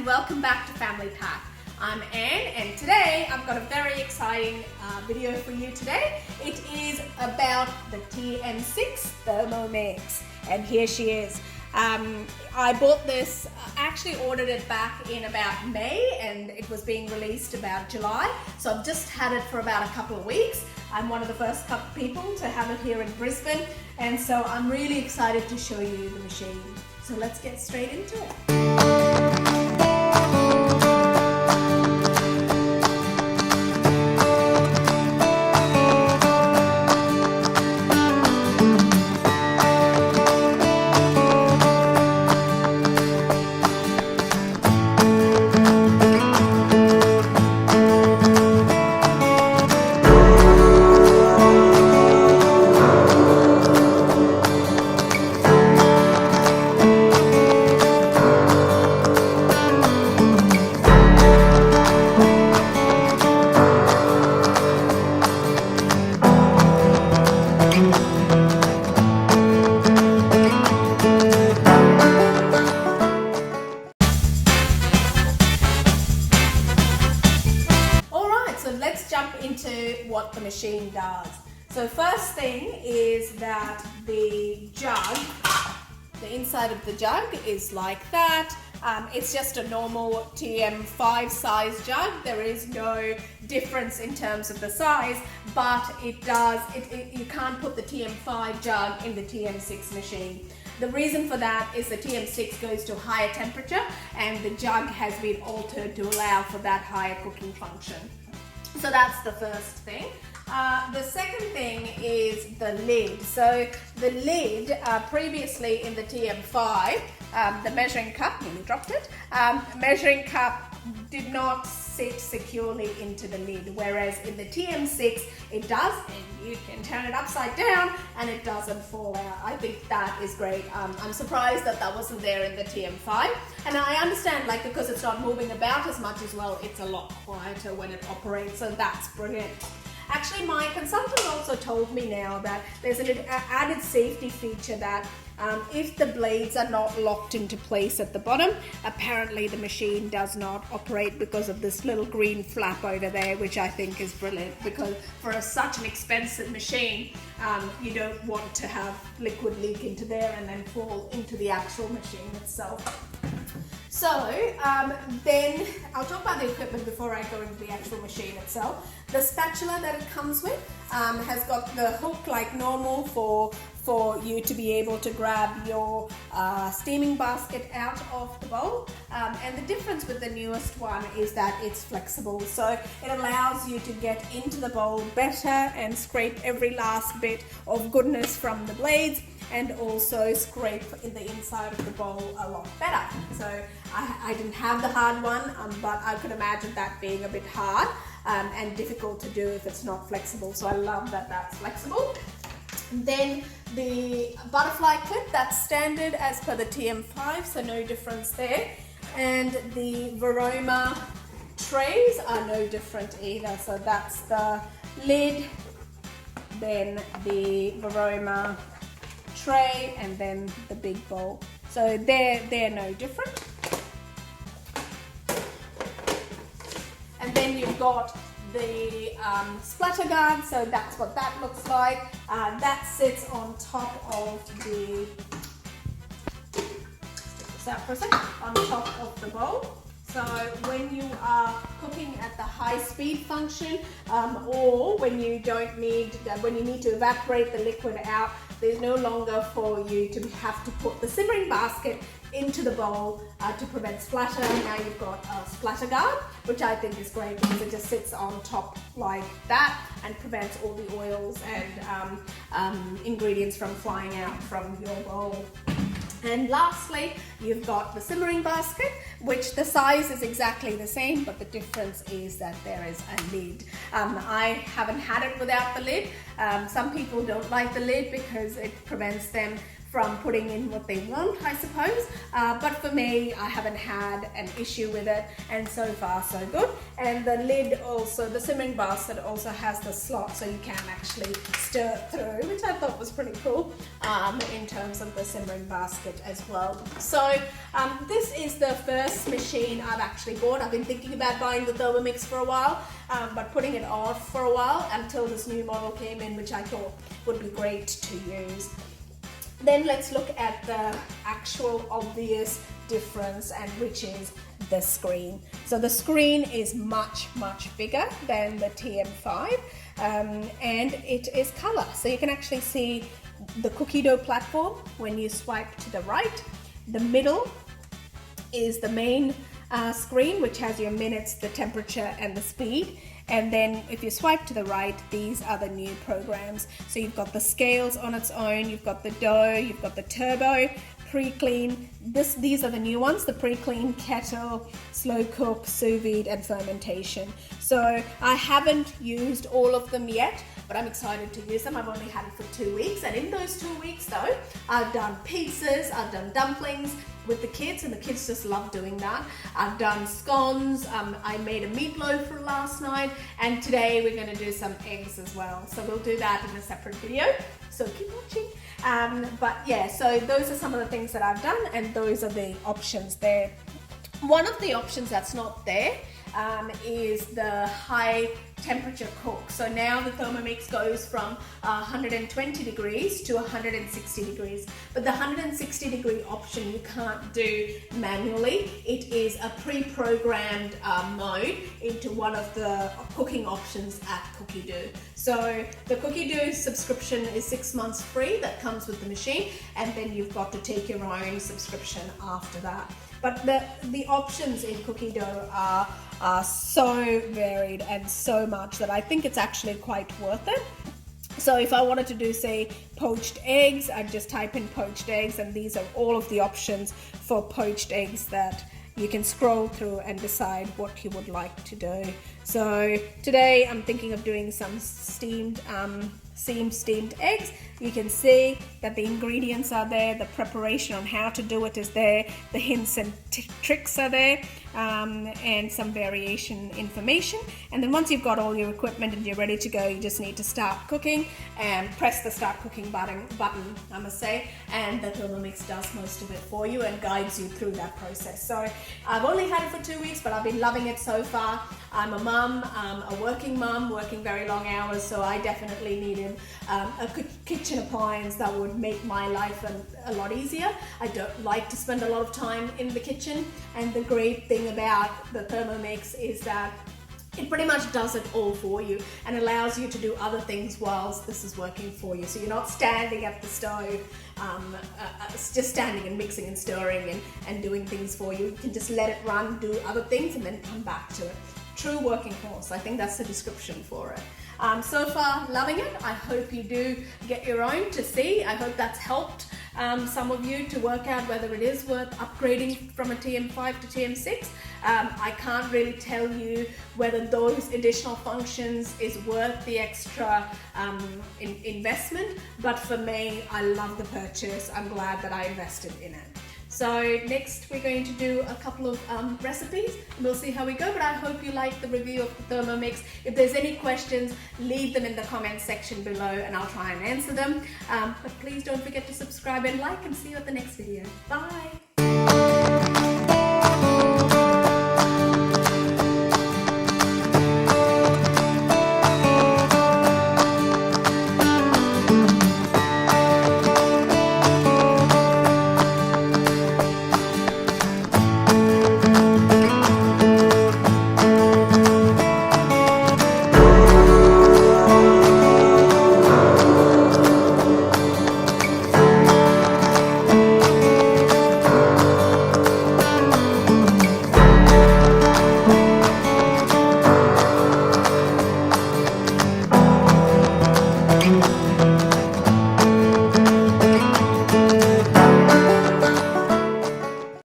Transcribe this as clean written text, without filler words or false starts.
welcome back to Family Pack. I'm Anne and today I've got a very exciting video for you today. It is about the TM6 Thermomix and here she is. I bought this, actually ordered it back in about May and it was being released about July. So I've just had it for about a couple of weeks. I'm one of the first couple people to have it here in Brisbane and so I'm really excited to show you the machine. So let's get straight into it. Let's jump into what the machine does. So first thing is that the jug, the inside of the jug is like that. It's just a normal TM5 size jug. There is no difference in terms of the size, but it does, you can't put the TM5 jug in the TM6 machine. The reason for that is the TM6 goes to higher temperature and the jug has been altered to allow for that higher cooking function. So that's the first thing. The second thing is the lid. So the lid, previously in the TM5, the measuring cup, nearly dropped it, measuring cup did not sit securely into the lid, whereas in the TM6 it does, and you can turn it upside down and it doesn't fall out. I think that is great. I'm surprised that that wasn't there in the TM5, and I understand, like, because it's not moving about as much as well, it's a lot quieter when it operates, so that's brilliant. Actually, my consultant also told me now that there's an added safety feature that if the blades are not locked into place at the bottom, apparently the machine does not operate because of this little green flap over there, which I think is brilliant, because for such an expensive machine, you don't want to have liquid leak into there and then fall into the actual machine itself. So then I'll talk about the equipment before I go into the actual machine itself. The spatula that it comes with has got the hook like normal for you to be able to grab your steaming basket out of the bowl. And the difference with the newest one is that it's flexible. So it allows you to get into the bowl better and scrape every last bit of goodness from the blades, and also scrape in the inside of the bowl a lot better. So I didn't have the hard one, but I could imagine that being a bit hard and difficult to do if it's not flexible. So I love that that's flexible. Then the butterfly clip, that's standard as per the TM5, so no difference there. And the Varoma trays are no different either. So that's the lid, then the Varoma tray, and then the big bowl. So they're no different. And then you've got the splatter guard, so that's what that looks like. That sits on top of the, stick this out for a second, on top of the bowl. So when you are cooking at the high speed function, or when you don't need, when you need to evaporate the liquid out, there's no longer for you to have to put the simmering basket into the bowl to prevent splatter. Now you've got a splatter guard, which I think is great because it just sits on top like that and prevents all the oils and ingredients from flying out from your bowl. And lastly, you've got the simmering basket, which the size is exactly the same, but the difference is that there is a lid. I haven't had it without the lid. Some people don't like the lid because it prevents them from putting in what they want, I suppose. But for me, I haven't had an issue with it, and so far so good. And the lid also, the simmering basket also has the slot, so you can actually stir through, which I thought was pretty cool in terms of the simmering basket as well. So this is the first machine I've actually bought. I've been thinking about buying the Thermomix for a while, but putting it off for a while until this new model came in, which I thought would be great to use. Then let's look at the actual obvious difference, and which is the screen. So the screen is much bigger than the TM5, and it is color. So you can actually see the cookie dough platform when you swipe to the right. The middle is the main screen, which has your minutes, the temperature, and the speed. And then if you swipe to the right, these are the new programs. So you've got the scales on its own, you've got the dough, you've got the turbo, pre-clean. These are the new ones, the pre-clean, kettle, slow cook, sous vide, and fermentation. So I haven't used all of them yet, but I'm excited to use them. I've only had it for 2 weeks, and in those 2 weeks though, I've done pizzas, I've done dumplings with the kids, and the kids just love doing that. I've done scones, I made a meatloaf for last night, and today we're going to do some eggs as well. So we'll do that in a separate video, so keep watching. But yeah, so those are some of the things that I've done, and those are the options there. One of the options that's not there is the high temperature cook. So now the Thermomix goes from 120 degrees to 160 degrees. But the 160 degree option you can't do manually. It is a pre-programmed mode into one of the cooking options at Cookie Dough. So the Cookie Dough subscription is 6 months free, that comes with the machine, and then you've got to take your own subscription after that. But the options in Cookie Dough are so varied and so much that I think it's actually quite worth it. So if I wanted to do, say, poached eggs, I'd just type in poached eggs, and these are all of the options for poached eggs that you can scroll through and decide what you would like to do. So today I'm thinking of doing some steamed eggs. You can see that the ingredients are there, the preparation on how to do it is there, the hints and tricks are there, and some variation information. And then once you've got all your equipment and you're ready to go, you just need to start cooking and press the start cooking button, I must say, and the Thermomix does most of it for you and guides you through that process. So I've only had it for 2 weeks, but I've been loving it so far. I'm a mum, a working mum, working very long hours, so I definitely needed a kitchen appliance that would make my life a lot easier. I don't like to spend a lot of time in the kitchen, and the great thing about the Thermomix is that it pretty much does it all for you and allows you to do other things whilst this is working for you. So you're not standing at the stove, just standing and mixing and stirring and doing things for you. You can just let it run, do other things, and then come back to it. True working horse, I think that's the description for it. So far, loving it. I hope you do get your own to see. I hope that's helped some of you to work out whether it is worth upgrading from a TM5 to TM6. I can't really tell you whether those additional functions is worth the extra investment, but for me, I love the purchase. I'm glad that I invested in it. So next we're going to do a couple of recipes, and we'll see how we go, but I hope you like the review of the Thermomix. If there's any questions, leave them in the comments section below and I'll try and answer them. But please don't forget to subscribe and like, and see you at the next video. Bye! Thank you.